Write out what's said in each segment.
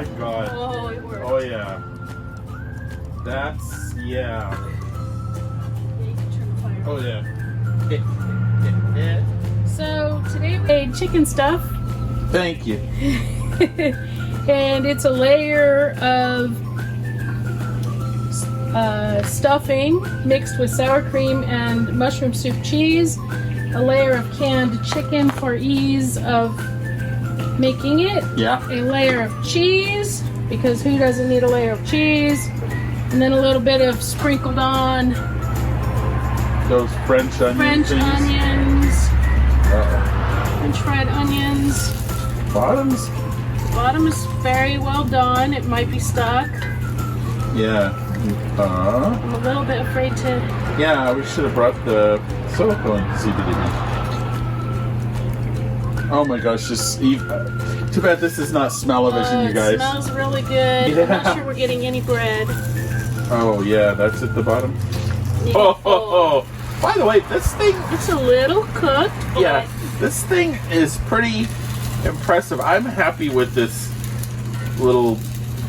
my God. Oh, it worked. Oh yeah. That's, yeah. Yeah, you can turn the fire Oh on. yeah. So today we made chicken stuff. Thank you. And it's a layer of stuffing mixed with sour cream and mushroom soup cheese, a layer of canned chicken for ease of making it, Yeah. a layer of cheese, because who doesn't need a layer of cheese, and then a little bit of sprinkled on Those French onion French things. onions, Uh-oh. French fried onions. Bottoms? The bottom is very well done. It might be stuck. Yeah. I'm a little bit afraid to. Yeah, we should have brought the silicone CBD. Oh my gosh, just too bad this is not smell-o-vision, you guys. It smells really good. Yeah. I'm not sure we're getting any bread. Oh yeah, that's at the bottom. Yeah. Oh. By the way, this thing, It's a little cooked. But yeah, this thing is pretty impressive. I'm happy with this little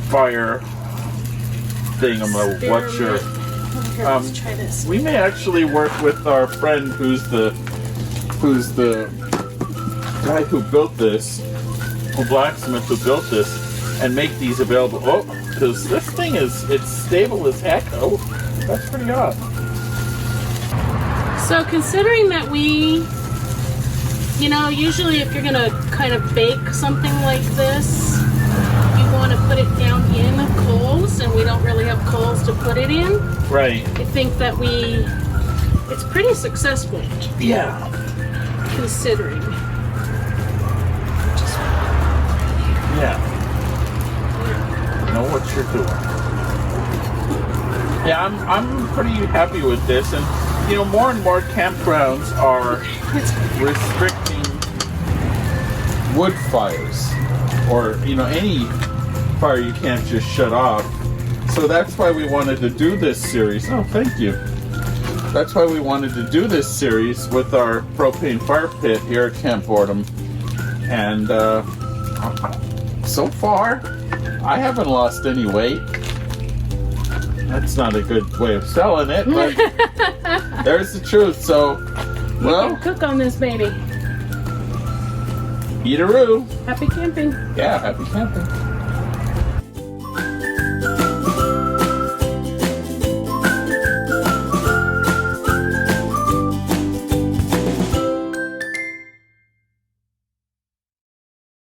fire thing. What's your? Here, let's try this. We may actually work with our friend who's the guy who built this, or blacksmith who built this, and make these available. Oh, because this thing it's stable as heck. Oh, that's pretty odd. So considering that we, usually if you're gonna kind of bake something like this, you want to put it down in coals, and we don't really have coals to put it in. Right. I think that it's pretty successful. Yeah. Considering. Yeah. Know what you're doing. Yeah, I'm pretty happy with this, and more and more campgrounds are restricting wood fires, or any fire you can't just shut off. So that's why we wanted to do this series. Oh, thank you. That's why we wanted to do this series with our propane fire pit here at Camp Boredom. And so far, I haven't lost any weight. That's not a good way of selling it, but there's the truth. So, well, You can cook on this baby. eat-a-roo. Happy camping. Yeah, happy camping.